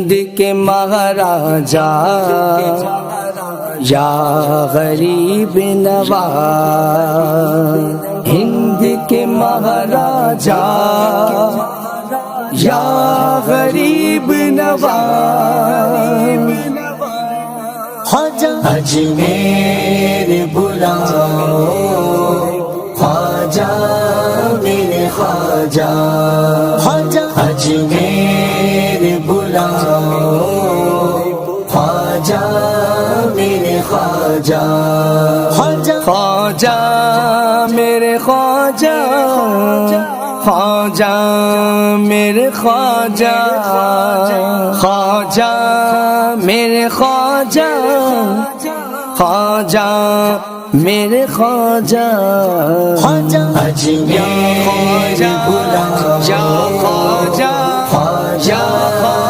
ہند کے مہاراجا یا غریب نواز، ہند کے مہاراجا یا غریب نواز، خواجہ اجمیر بلاؤ، خواجہ میرے خواجہ، خواجہ اجمیر بلاؤ، خواجہ میرے خواجہ، خواجہ میرے خواجہ، خواجہ میرے خواجہ، خواجہ میرے خواجہ، خواجہ میرے خواجہ، خواجہ اجمیر خواجہ بلاؤ، خواجہ خواجہ